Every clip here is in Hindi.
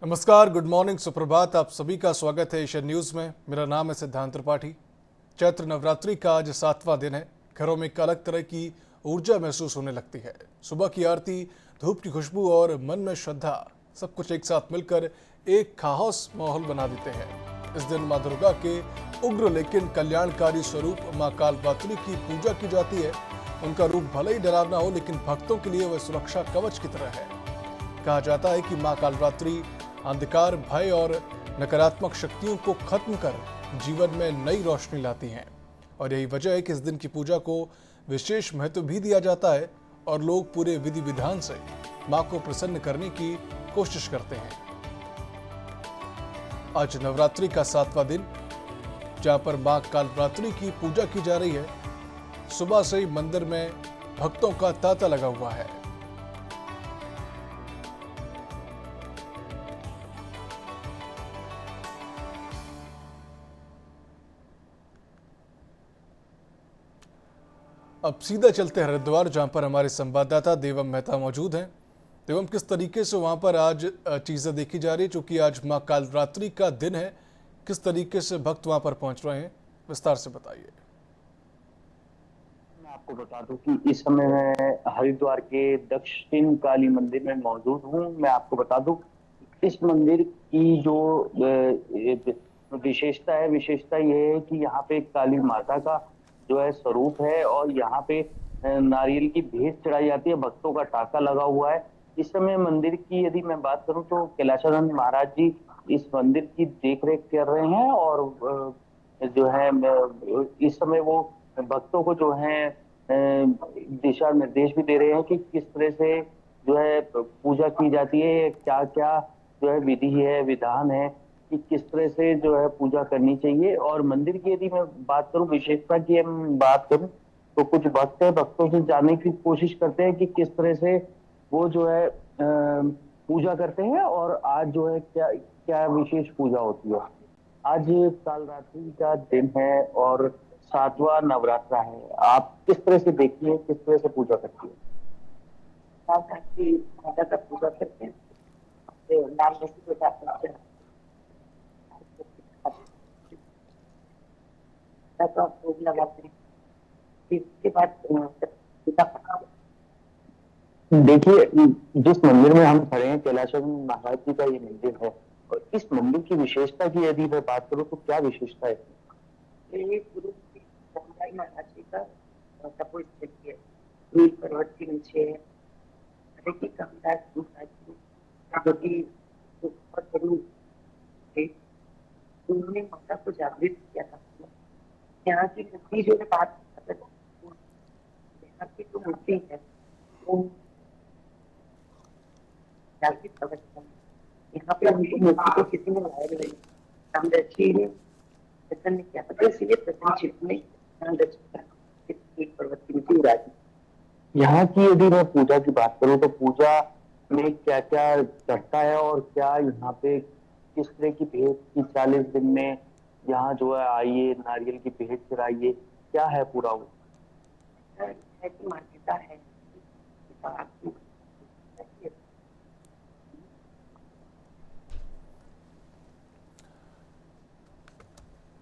नमस्कार, गुड मॉर्निंग, सुप्रभात। आप सभी का स्वागत है एशियन न्यूज़ में। मेरा नाम है सिद्धांत त्रिपाठी। चैत्र नवरात्रि का आज 7वां दिन है। घरों में एक अलग तरह की ऊर्जा महसूस होने लगती है। सुबह की आरती, धूप की खुशबू और मन में श्रद्धा, सब कुछ एक साथ मिलकर एक खास माहौल बना देते हैं। इस दिन माँ दुर्गा के उग्र लेकिन कल्याणकारी स्वरूप माँ कालरात्रि की पूजा की जाती है। उनका रूप भले ही डरावना हो, लेकिन भक्तों के लिए वह सुरक्षा कवच की तरह है। कहा जाता है कि माँ कालरात्रि अंधकार, भय और नकारात्मक शक्तियों को खत्म कर जीवन में नई रोशनी लाती हैं। और यही वजह है कि इस दिन की पूजा को विशेष महत्व भी दिया जाता है और लोग पूरे विधि विधान से माँ को प्रसन्न करने की कोशिश करते हैं। आज नवरात्रि का 7वां दिन, जहां पर माँ कालरात्रि की पूजा की जा रही है। सुबह से ही मंदिर में भक्तों का तांता लगा हुआ है। अब सीधा चलते हैं हरिद्वार, जहां पर हमारे संवाददाता देवम मेहता मौजूद हैं। देवम, किस तरीके से वहां पर आज चीजें देखी जा रही है, चूंकि आज माँ कालरात्रि का दिन है, किस तरीके से भक्त वहां पर पहुंच रहे हैं, विस्तार से बताइए। मैं आपको बता दूं कि इस समय मैं हरिद्वार के दक्षिण काली मंदिर में मौजूद हूं। मैं आपको बता दूं इस मंदिर की जो विशेषता ये है कि यहाँ पे काली माता का जो है स्वरूप है और यहाँ पे नारियल की भेंट चढ़ाई जाती है। भक्तों का तांता लगा हुआ है। इस समय मंदिर की यदि मैं बात करूं तो कैलाशानंद महाराज जी इस मंदिर की देखरेख कर रहे हैं और जो है इस समय वो भक्तों को जो है दिशा निर्देश भी दे रहे हैं कि किस तरह से जो है पूजा की जाती है, क्या क्या जो है विधि है, विधान है कि किस तरह से जो है पूजा करनी चाहिए। और मंदिर की यदि मैं बात करूं, विशेषता की हम बात करूं तो कुछ भक्त है, भक्तों से जानने की कोशिश करते हैं कि किस तरह से वो जो है पूजा करते हैं और आज जो है क्या क्या विशेष पूजा होती है। आज कालरात्रि का दिन है और 7वां नवरात्रा है। आप किस तरह से देखती है, किस तरह से पूजा करती है? कालरात्रि माता का पूजा करते हैं। नाम नहीं बताते तो आप भोग लगाते हैं। इसके बाद देखिए, जिस मंदिर में हम खड़े हैं कैलाशानंद महाराज जी का ये मंदिर है और इस मंदिर की विशेषता की यदि मैं बात करूं तो क्या विशेषता है? ये गुरु रामदास महाराज जी का तपोस्थली है। नील पर्वत के नीचे है। देखिए कामदास महाराज जी जो कि बहुत बड़ी थे, उन्होंने माता को जागृत किया था। यहाँ की मूर्ति जो है बात यहाँ की जो मूर्ति है वो जागृत अवस्था में, यहाँ पे उनकी मूर्ति को किसी ने लाया नहीं। रामदास जी ने प्रसन्न किया था, तो इसलिए प्रसन्न चित्त में रामदास जी पर्वत की नीचे विराजी। यहाँ की यदि मैं पूजा की बात करूं तो पूजा में क्या क्या घटता है और क्या यहाँ पे किस तरह की भेंट की 40 दिन में यहाँ जो है आइए नारियल की भेंट चढ़ाइए, क्या है पूरा वो? मान्यता है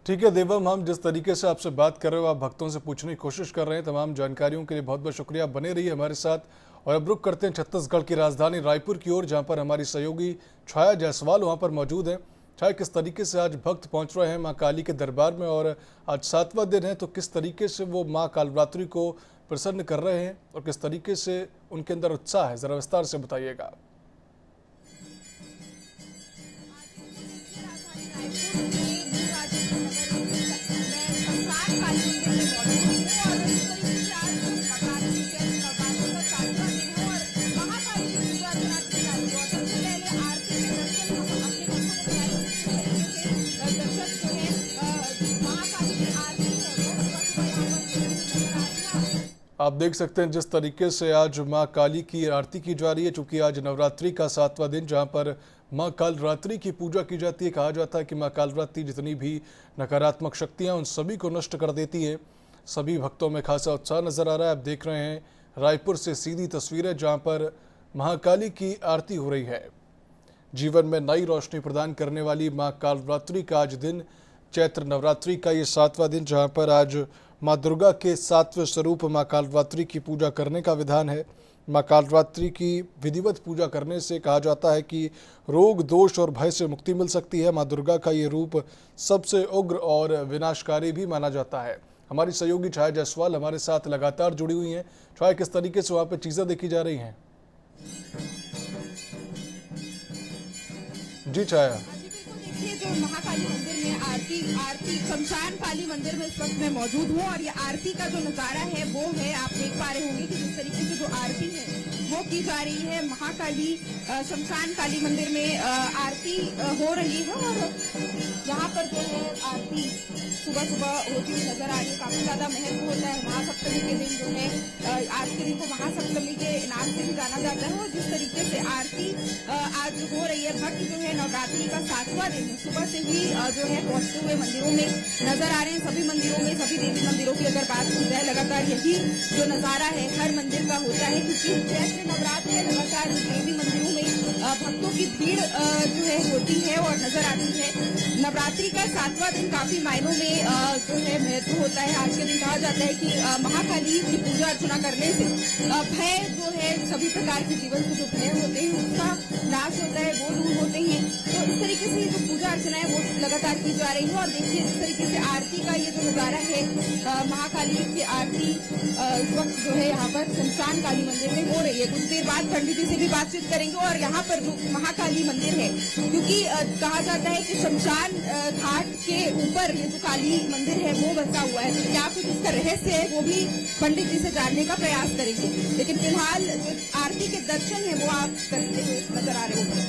ठीक है देवम, हम जिस तरीके से आपसे बात कर रहे हो, आप भक्तों से पूछने की कोशिश कर रहे हैं, तमाम जानकारियों के लिए बहुत बहुत शुक्रिया। बने रहिए हमारे साथ। और अब रुक करते हैं छत्तीसगढ़ की राजधानी रायपुर की ओर, जहां पर हमारी सहयोगी छाया जायसवाल वहां पर मौजूद है। छाया, किस तरीके से आज भक्त पहुंच रहे हैं माँ काली के दरबार में, और आज 7वां दिन है, तो किस तरीके से वो माँ कालरात्रि को प्रसन्न कर रहे हैं और किस तरीके से उनके अंदर उत्साह है, जरा विस्तार से बताइएगा। आप देख सकते हैं जिस तरीके से आज माँ काली की आरती की जा रही है, चूंकि आज नवरात्रि का 7वां दिन, जहां पर माँ कालरात्रि की पूजा की जाती है। कहा जाता है कि माँ कालरात्रि जितनी भी नकारात्मक शक्तियां उन सभी को नष्ट कर देती है। सभी भक्तों में खासा उत्साह नजर आ रहा है। आप देख रहे हैं रायपुर से सीधी तस्वीरें, जहां पर महाकाली की आरती हो रही है। जीवन में नई रोशनी प्रदान करने वाली मां कालरात्रि का आज दिन, चैत्र नवरात्रि का ये 7वां दिन, जहां पर आज मां दुर्गा के 7वें स्वरूप मां कालरात्रि की पूजा करने का विधान है। मां कालरात्रि की विधिवत पूजा करने से कहा जाता है कि रोग, दोष और भय से मुक्ति मिल सकती है। मां दुर्गा का ये रूप सबसे उग्र और विनाशकारी भी माना जाता है। हमारी सहयोगी छाया जायसवाल हमारे साथ लगातार जुड़ी हुई हैं। छाया, किस तरीके से वहाँ पे चीज़ें देखी जा रही हैं? जी छाया। देखिए, जो महाकाली मंदिर में आरती शमशान काली मंदिर में इस वक्त मैं मौजूद हूँ और ये आरती का जो नजारा है वो है, आप देख पा रहे होंगे कि जिस तरीके से जो आरती है वो की जा रही है। महाकाली शमशान काली मंदिर में आरती हो रही है और यहाँ पर जो है आरती सुबह सुबह होती हुई नजर आ रही है। काफी ज्यादा महत्व होता है महासप्तमी के दिन, जो है आज के दिन को महासप्तमी के नाम से भी जाना जाता है। और जिस तरीके से आरती आज हो रही है, भक्त जो है नवरात्रि का 7वां दिन है, सुबह से ही जो है पहुंचते हुए मंदिरों में नजर आ रहे हैं। सभी मंदिरों में, सभी देवी मंदिरों की अगर बात की जाए, लगातार यही जो नजारा है हर मंदिर का होता है, क्योंकि चैत्र नवरात्र में लगातार देवी मंदिरों में भक्तों की भीड़ जो है होती है और नजर आती है। नवरात्रि का 7वां दिन काफी मायनों में जो है महत्व होता है। आज के दिन कहा जाता है कि महाकाली की पूजा अर्चना करने से भय जो है, सभी प्रकार के जीवन के जो भय होते हैं उसका नाश होता है, वो दूर होते हैं। तो इस तरीके से जो पूजा अर्चना है वो लगातार की जा रही है। और देखिए जिस तरीके से आरती का ये जो नजारा है, महाकाली की आरती इस वक्त जो है यहाँ पर शमशान काली मंदिर में हो रही है। कुछ देर बाद पंडित जी से भी बातचीत करेंगे। और यहाँ पर जो महाकाली मंदिर है, क्योंकि कहा जाता है कि शमशान घाट के ऊपर ये जो काली मंदिर है वो बसा हुआ है, तो क्या कुछ इसका रहस्य है वो भी पंडित जी से जानने का प्रयास करेंगे। लेकिन फिलहाल जो आरती के दर्शन है वो आप करते हुए नजर आ रहे होंगे।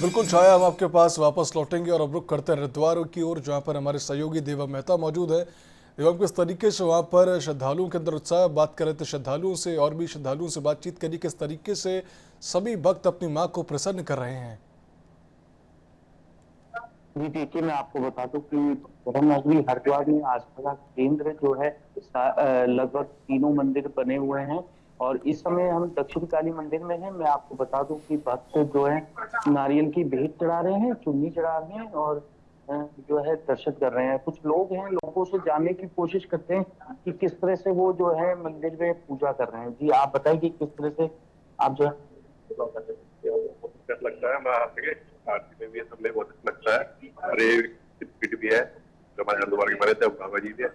बिल्कुल छाया, हम आपके पास वापस लौटेंगे और अब रुख करते हैं हरिद्वार की ओर, जहाँ पर हमारे सहयोगी देवा मेहता मौजूद है। एवं किस तरीके से वहाँ पर श्रद्धालुओं के अंदर उत्साह, बात कर रहे थे श्रद्धालुओं से और भी श्रद्धालुओं से बातचीत करी, किस तरीके से सभी भक्त अपनी माँ को प्रसन्न कर रहे हैं। जी देखिए, मैं आपको बता दूं कि ब्रह्मनगरी हरिद्वार में आस्था का केंद्र जो है, लगभग तीनों मंदिर बने हुए हैं और इस समय हम दक्षिण काली मंदिर में हैं। मैं आपको बता दूं कि भक्त जो है नारियल की भेंट चढ़ा रहे हैं, चुन्नी चढ़ा रहे हैं और जो है दर्शन कर रहे हैं। कुछ लोग हैं, लोगों से जानने की कोशिश करते हैं कि किस तरह से वो जो है मंदिर में पूजा कर रहे हैं। जी आप बताइए कि किस तरह से आप जो है लगता है आरती में भी, सब में बहुत अच्छा लगता है। और ये पीठ भी है जो हमारे हरिद्वार के बने थे, बाबा जी थे।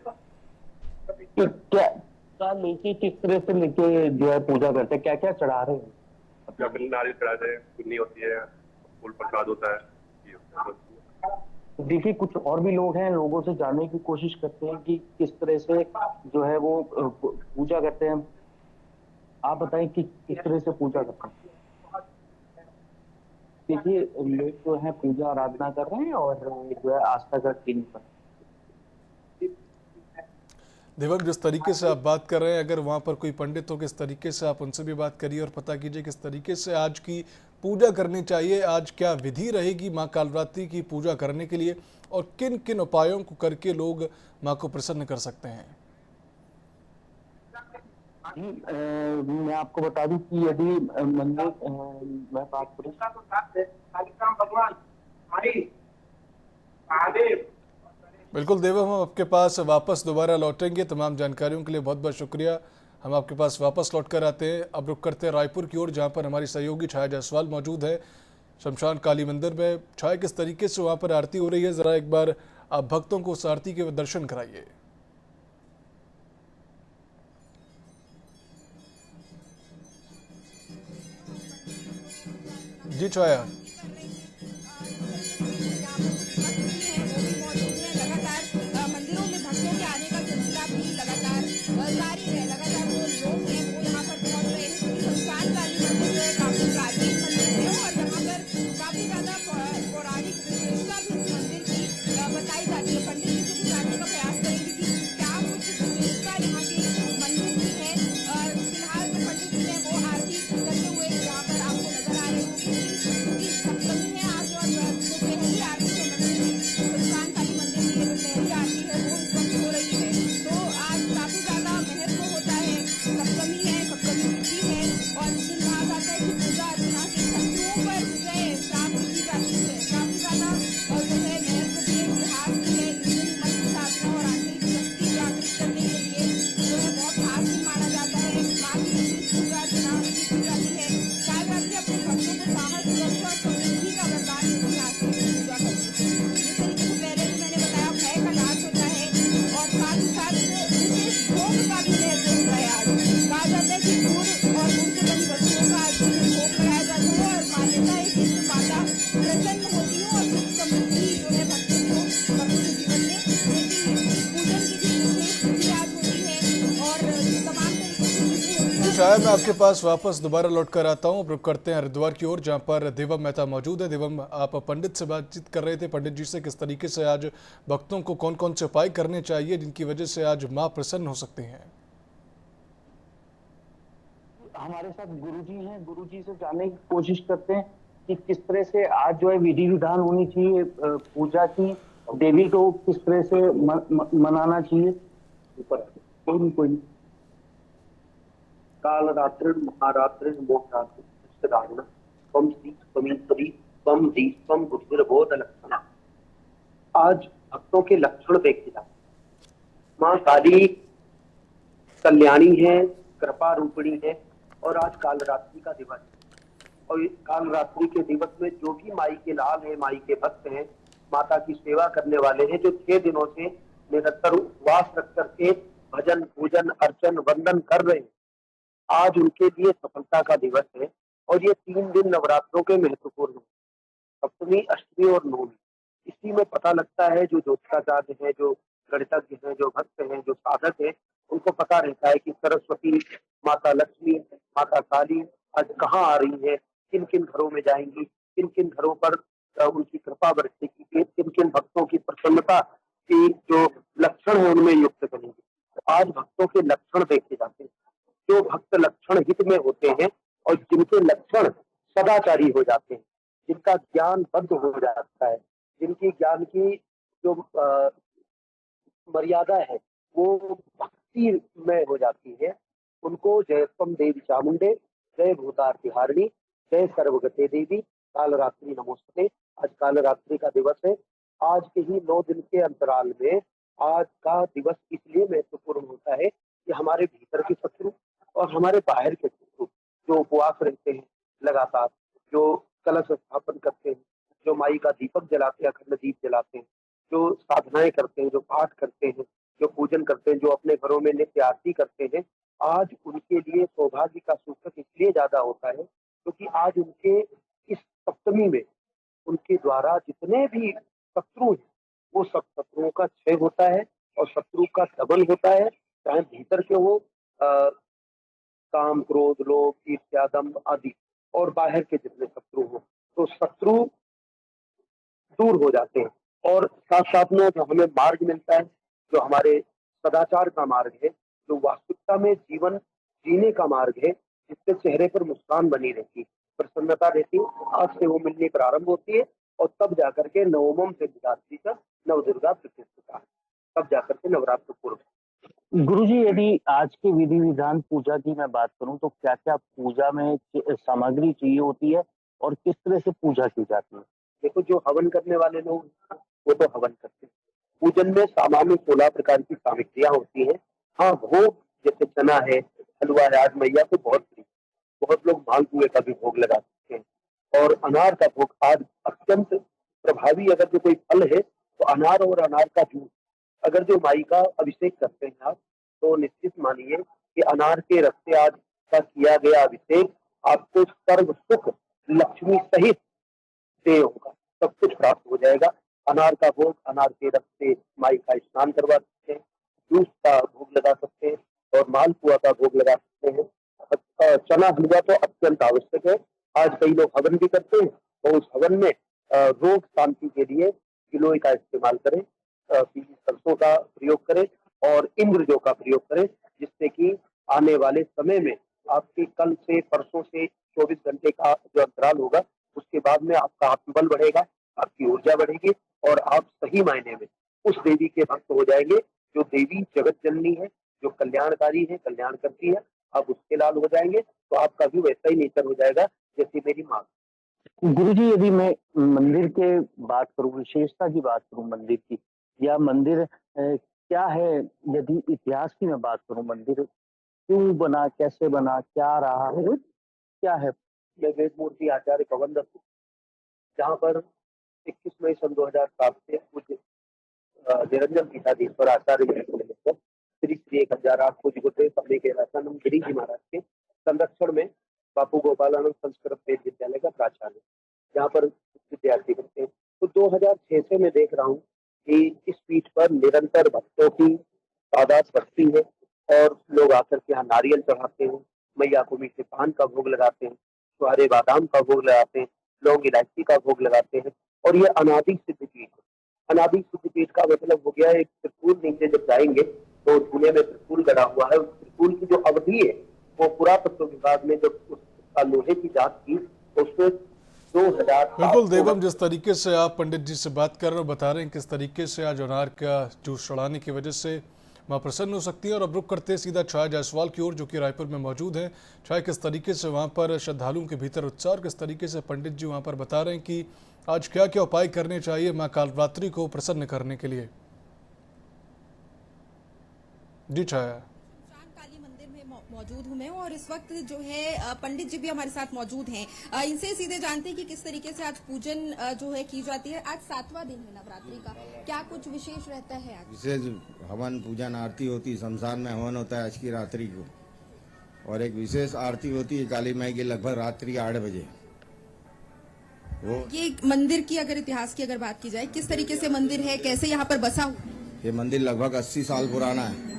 क्या लेके, किस तरह से लेके जो है पूजा करते हैं, क्या क्या चढ़ा रहे हैं? नारियल चढ़ाते हैं, चुन्नी होती है, फूल प्रसाद होता है, ये होता है। देखिए कुछ और भी लोग हैं, लोगों से जानने की कोशिश करते हैं कि किस तरह से जो है वो पूजा करते हैं। आप बताएं कि किस तरह से पूजा करते हैं। देखिए लोग जो है पूजा आराधना कर रहे हैं और जो है आस्था का केंद्र पर। देवक, जिस तरीके से आप बात कर रहे हैं, अगर वहाँ पर कोई पंडित हो, किस तरीके से आप उनसे भी बात करिए और पता कीजिए किस तरीके से आज की पूजा करनी चाहिए, आज क्या विधि रहेगी माँ कालरात्रि की पूजा करने के लिए और किन किन उपायों को करके लोग माँ को प्रसन्न कर सकते हैं। मैं आपको बता दूं कि यदि मंदिर मैं बात करूं, बिल्कुल देव, हम आपके पास वापस दोबारा लौटेंगे। तमाम जानकारियों के लिए बहुत बहुत शुक्रिया। हम आपके पास वापस लौट कर आते हैं। अब रुक करते हैं रायपुर की ओर, जहाँ पर हमारी सहयोगी छाया जायसवाल मौजूद है शमशान काली मंदिर में। छाया, किस तरीके से वहाँ पर आरती हो रही है, ज़रा एक बार आप भक्तों को उस आरती के दर्शन कराइए। जी छाया। छाया, मैं आपके पास वापस दोबारा लौट कर आता हूँ। अब रुक करते हैं हरिद्वार की ओर, जहाँ पर देवम मेहता मौजूद है। देवम, आप पंडित से बातचीत कर रहे थे, पंडित जी से, किस तरीके से आज भक्तों को कौन कौन से उपाय करने चाहिए जिनकी वजह से आज माँ प्रसन्न हो सकती हैं? हमारे साथ गुरुजी हैं, गुरुजी से जानने की कोशिश करते हैं कि किस तरह से आज जो है विधि विधान होनी चाहिए पूजा की, देवी को किस तरह से मनाना चाहिए। कोई नहीं। काल रात्रि महारात्रि मोक्षरात्रि धारणा कम सी कमीश्वरी कम दीपम बुद्धिर बोध लक्षण। आज भक्तों के लक्षण देखे जाते। माँ काली कल्याणी है, कृपा रूपिणी है, और आज काल रात्रि का दिवस है। और इस काल रात्रि के दिवस में जो भी माई के लाल है, माई के भक्त हैं, माता की सेवा करने वाले हैं, जो 6 दिनों से निरंतर उपवास रख करके भजन पूजन अर्चन वंदन कर रहे हैं, आज उनके लिए सफलता का दिवस है। और ये 3 दिन नवरात्रों के महत्वपूर्ण हैं, सप्तमी अष्टमी और नवमी। इसी में पता लगता है जो ज्योतिषाचार्य है, जो गणितज्ञ है, जो भक्त हैं, जो साधक है, उनको पता रहता है कि सरस्वती माता लक्ष्मी माता काली आज कहाँ आ रही है, किन किन घरों में जाएंगी, किन किन घरों पर उनकी कृपा बरसेगी, किन किन भक्तों की प्रसन्नता की जो लक्षण है उनमें युक्त करेंगे। तो आज भक्तों के लक्षण देखे जाते हैं। जो भक्त लक्षण हित में होते हैं और जिनके लक्षण सदाचारी हो जाते हैं, जिनका ज्ञान बद्ध हो जाता है, जिनकी ज्ञान की जो मर्यादा है वो भक्ति में हो जाती है, उनको जयत्वम देवी चामुंडे, जय भूतार्तिहारिणी, जय सर्वगते देवी, काल रात्रि नमोस्तुते। आज काल रात्रि का दिवस है। आज के ही 9 दिन के अंतराल में आज का दिवस इसलिए महत्वपूर्ण होता है कि हमारे भीतर के शत्रु और हमारे बाहर के शत्रु जो उपवास रहते हैं लगातार, जो कलश स्थापन करते हैं, जो माई का दीपक जलाते हैं, अखंड दीप जलाते हैं, जो साधनाएं करते हैं, जो पाठ करते हैं, जो पूजन करते हैं, जो अपने घरों में नित्य आरती करते हैं, आज उनके लिए सौभाग्य का सूचक इसलिए ज्यादा होता है क्योंकि आज उनके इस सप्तमी में उनके द्वारा जितने भी शत्रु हैं वो सब शत्रुओं का क्षय होता है और शत्रु का दमन होता है, चाहे भीतर के वो काम क्रोध लोभ ईर्ष्या दंभ आदि और बाहर के जितने शत्रु हो, तो शत्रु दूर हो जाते हैं। और साथ साथ में जो हमें मार्ग मिलता है, जो हमारे सदाचार का मार्ग है, जो वास्तविकता में जीवन जीने का मार्ग है, जिससे चेहरे पर मुस्कान बनी रहती है, प्रसन्नता रहती है, आज से वो मिलनी प्रारंभ होती है। और तब जाकर के नवमम से रात्रि का नव दुर्गा प्रतिष्ठिता, तब जाकर के नवरात्र पूर्व। गुरुजी, यदि आज के विधि विधान पूजा की मैं बात करूं तो क्या क्या पूजा में सामग्री चाहिए होती है और किस तरह से पूजा की जाती है? देखो, जो हवन करने वाले लोग वो तो हवन करते हैं। पूजन में सामान्य 16 प्रकार की सामग्रियां होती है। हाँ, भोग जैसे चना है, हलवा है, आज मैया तो बहुत लोग मालपुए का भी भोग लगा सकते हैं, और अनार का भोग आज अत्यंत प्रभावी। अगर जो कोई फल है तो अनार और अनार का जूस, अगर जो माई का अभिषेक करते हैं आप, तो निश्चित मानिए कि अनार के रस से आज का किया गया अभिषेक आपको सर्व सुख लक्ष्मी सहित देय होगा, सब कुछ प्राप्त हो जाएगा। अनार का भोग, अनार के रस से माई का स्नान करवा सकते हैं, जूस का भोग लगा सकते हैं और मालपुआ का भोग लगा सकते हैं। चना हलवा तो अत्यंत आवश्यक है। आज कई लोग हवन भी करते हैं, तो उस हवन में रोग शांति के लिए गिलोय का इस्तेमाल करें, पीली सरसों का प्रयोग करें और इंद्रजो का प्रयोग करें, जिससे कि आने वाले समय में आपके कल से परसों से 24 घंटे का जो अंतराल होगा, उसके बाद में आपका आत्मबल बढ़ेगा, आपकी ऊर्जा बढ़ेगी और आप सही मायने में उस देवी के भक्त हो जाएंगे जो देवी जगत जननी है, जो कल्याणकारी है, कल्याण करती है। आप उसके लाल हो जाएंगे तो आपका भी वैसा ही नेचर हो जाएगा जैसे मेरी माँ। गुरुजी, यदि मैं मंदिर के बात करूं, विशेषता की बात करूं मंदिर की, या मंदिर क्या है, यदि इतिहास की मैं बात करूं, मंदिर क्यों बना, कैसे बना, क्या रहा है, क्या है? मैं वेद मूर्ति आचार्य पवन दत्त, जहाँ पर 21 मई सन 2007 से पूज्य निरंजन पीठाधीश्वर आचार्य श्री श्री 1008 पूज्य गुरुदेव पल्ली के रासानम गिरी जी महाराज के संरक्षण में बापू गोपालानंद संस्कृत वेद विद्यालय का प्राचार्य, जहाँ पर विद्यार्थी करते हैं। तो 2006 से मैं देख रहा हूँ कि इस पीठ पर निरंतर भक्तों की तादाद बढ़ती है और लोग आकर के यहाँ नारियल चढ़ाते हैं, मैया को मीठे पान का भोग लगाते हैं, छुहारे बादाम का भोग लगाते हैं, लौंग इलायची का भोग लगाते हैं। और ये अनादि सिद्धपीठ है। अनादि सिद्धपीठ का मतलब हो गया एक त्रिशूल नीचे जब जाएंगे तो धूने में त्रिशूल गड़ा हुआ है। उस त्रिशूल की जो अवधि है वो पुरातत्व विभाग ने जब उसका लोहे की जांच की तो उसमें 2000 बिल्कुल देवम, जिस तरीके से आप पंडित जी से बात कर रहे हो, बता रहे हैं किस तरीके से आज अनार का जूस चढ़ाने की वजह से मां प्रसन्न हो सकती है। और अब रुक करते हैं सीधा छाया जायसवाल की ओर, जो कि रायपुर में मौजूद है। छाया, किस तरीके से वहां पर श्रद्धालुओं के भीतर उत्साह और किस तरीके से पंडित जी वहां पर बता रहे हैं कि आज क्या क्या उपाय करने चाहिए मां कालरात्रि को प्रसन्न करने के लिए। जी छाया। शमशान काली मंदिर में मौजूद हूँ मैं और इस वक्त जो है पंडित जी भी हमारे साथ मौजूद हैं। इनसे सीधे जानते हैं कि किस तरीके से आज पूजन जो है की जाती है। आज 7वां दिन है नवरात्रि का, क्या कुछ विशेष रहता है आज? विशेष हवन पूजन आरती होती, शमशान में हवन होता है आज की रात्रि को। और एक विशेष आरती होती है काली माई की लगभग रात्रि 8 बजे। वो ये मंदिर की अगर इतिहास की अगर बात की जाए, किस तरीके से मंदिर है, कैसे यहाँ पर बसा हुआ? ये मंदिर लगभग 80 साल पुराना है।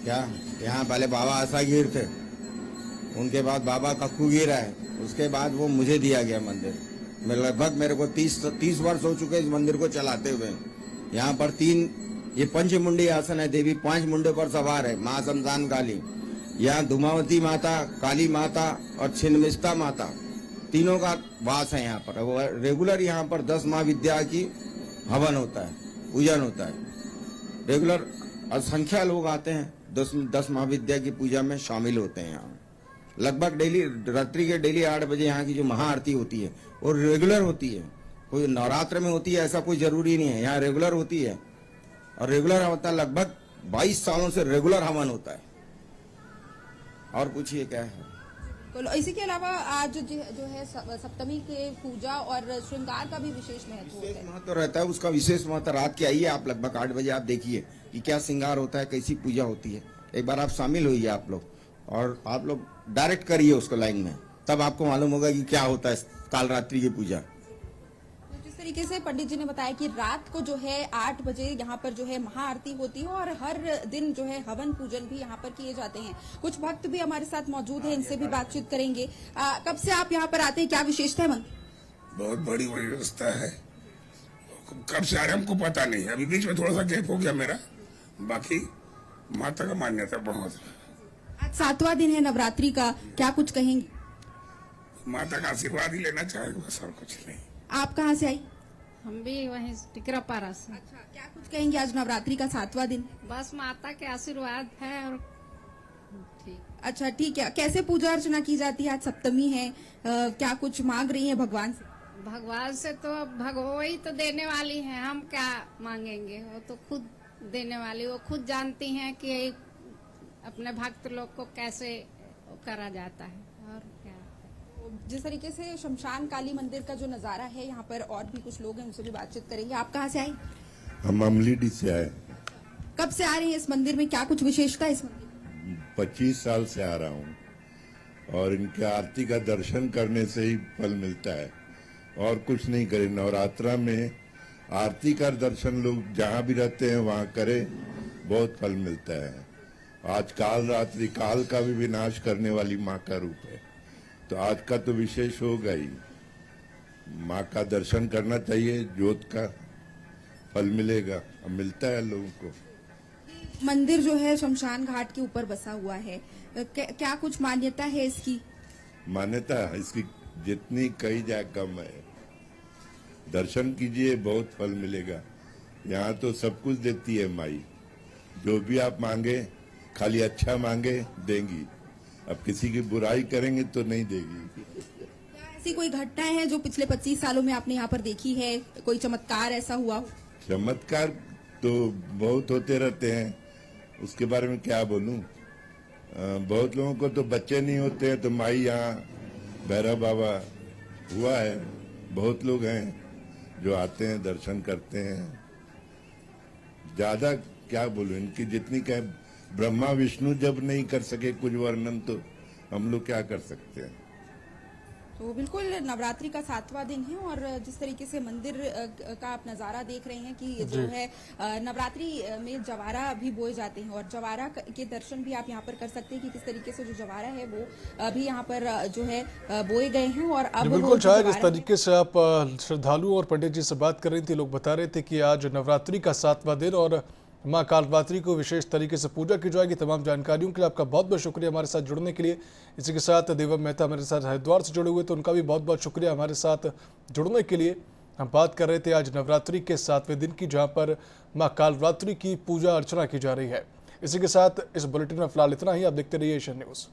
क्या यहाँ पहले बाबा आशागीर थे, उनके बाद बाबा कक्कूगीर है, उसके बाद वो मुझे दिया गया मंदिर। मैं लगभग मेरे को 30 वर्ष हो चुके इस मंदिर को चलाते हुए। यहाँ पर 3 ये पंचमुंडी आसन है, देवी 5 मुंडे पर सवार है, माँ शमशान काली। यहाँ धूमावती माता, काली माता और छिन्नमिष्ठा माता, तीनों का वास है यहाँ पर। वो रेगुलर यहाँ पर 10 महाविद्या की हवन होता है, पूजन होता है। रेगुलर असंख्या लोग आते हैं, 10 महाविद्या की पूजा में शामिल होते हैं। यहाँ लगभग डेली रात्रि के डेली 8 बजे यहाँ की जो महाआरती होती है वो रेगुलर होती है। कोई नवरात्र में होती है ऐसा कोई जरूरी नहीं है, यहाँ रेगुलर होती है। और रेगुलर होता है, लगभग 22 सालों से रेगुलर हवन होता है। और पूछिए क्या है। इसी के अलावा आज जो है सप्तमी के पूजा और श्रृंगार का भी विशेश महत्व होता है। महत्व रहता है उसका, विशेष महत्व। रात के आइए आप, लगभग 8 बजे आप देखिए कि क्या श्रृंगार होता है, कैसी पूजा होती है। एक बार आप शामिल होइए आप लोग, और आप लोग डायरेक्ट करिए उसको लाइन में, तब आपको मालूम होगा कि क्या होता है कालरात्रि की पूजा। जिस तरीके से पंडित जी ने बताया कि रात को जो है 8 बजे यहाँ पर जो है महाआरती होती है और हर दिन जो है हवन पूजन भी यहाँ पर किए जाते हैं। कुछ भक्त भी हमारे साथ मौजूद हैं, इनसे भी बातचीत करेंगे। कब से आप यहाँ पर आते हैं, क्या विशेषता है मंदिर? बहुत बड़ी व्यवस्था है। कब से आ रहे हमको पता नहीं, अभी बीच में थोड़ा सा गैप हो गया मेरा। बाकी माता का मान्यता बहुत। आज 7वां दिन है नवरात्रि का, क्या कुछ कहेंगे? माता का आशीर्वाद ही लेना चाहेंगे, बस और कुछ नहीं। आप कहाँ से आई? हम भी वहीं टिकरापारा से। अच्छा, क्या कुछ कहेंगे? आज नवरात्रि का 7वां दिन। बस माता के आशीर्वाद है और ठीक। अच्छा ठीक है, कैसे पूजा अर्चना की जाती है? आज सप्तमी है, क्या कुछ मांग रही है भगवान से? भगवान से तो वही तो देने वाली है, हम क्या मांगेंगे। वो तो खुद देने वाली, वो खुद जानती हैं कि अपने भक्त लोग को कैसे करा जाता है। और क्या, जिस तरीके से शमशान काली मंदिर का जो नजारा है, यहाँ पर और भी कुछ लोग हैं, उनसे भी बातचीत करेंगे। आप कहाँ से आए? हम अमलीडी से आए। कब से आ रहे हैं इस मंदिर में, क्या कुछ विशेषता है इस मंदिर में? 25 साल से आ रहा हूँ, और इनके आरती का दर्शन करने से ही फल मिलता है, और कुछ नहीं करे। नवरात्रा में आरती का दर्शन लोग जहाँ भी रहते हैं वहाँ करे, बहुत फल मिलता है। आज काल रात्रि, काल का भी विनाश करने वाली माँ का रूप है, तो आज का तो विशेष होगा ही। माँ का दर्शन करना चाहिए, ज्योत का फल मिलेगा, अब मिलता है लोगों को। मंदिर जो है शमशान घाट के ऊपर बसा हुआ है, क्या कुछ मान्यता है इसकी? मान्यता इसकी जितनी कही जाए कम है। दर्शन कीजिए, बहुत फल मिलेगा। यहाँ तो सब कुछ देती है माई, जो भी आप मांगे, खाली अच्छा मांगे देंगी। अब किसी की बुराई करेंगे तो नहीं देगी। क्या ऐसी कोई घटनाएं हैं जो पिछले 25 सालों में आपने यहाँ पर देखी है? कोई चमत्कार ऐसा हुआ हो? चमत्कार तो बहुत होते रहते हैं, उसके बारे में क्या बोलूं। बहुत लोगों को तो बच्चे नहीं होते हैं, तो माई यहाँ भैरव बाबा हुआ है। बहुत लोग हैं जो आते हैं, दर्शन करते हैं। ज्यादा क्या बोलूं, इनकी जितनी क्या, ब्रह्मा विष्णु जब नहीं कर सके कुछ वर्णन, तो हम लोग क्या कर सकते हैं। तो बिल्कुल नवरात्रि का 7वां दिन है और जिस तरीके से मंदिर का आप नजारा देख रहे हैं कि जो है नवरात्रि में जवारा भी बोए जाते हैं और जवारा के दर्शन भी आप यहाँ पर कर सकते हैं कि किस तरीके से जो जवारा है वो अभी यहाँ पर जो है बोए गए हैं। और अब बिल्कुल शायद जिस तरीके से आप श्रद्धालुओं और पंडित जी से बात कर रही थी, लोग बता रहे थे कि आज नवरात्रि का 7वां दिन और माँ कालरात्रि को विशेष तरीके से पूजा की जाएगी। तमाम जानकारियों के लिए आपका बहुत बहुत शुक्रिया हमारे साथ जुड़ने के लिए। इसी के साथ देवम मेहता हमारे साथ हरिद्वार से जुड़े हुए, तो उनका भी बहुत बहुत शुक्रिया हमारे साथ जुड़ने के लिए। हम बात कर रहे थे आज नवरात्रि के 7वें दिन की, जहां पर माँ कालरात्रि की पूजा अर्चना की जा रही है। इसी के साथ इस बुलेटिन में फिलहाल इतना ही। आप देखते रहिए एशियन न्यूज़।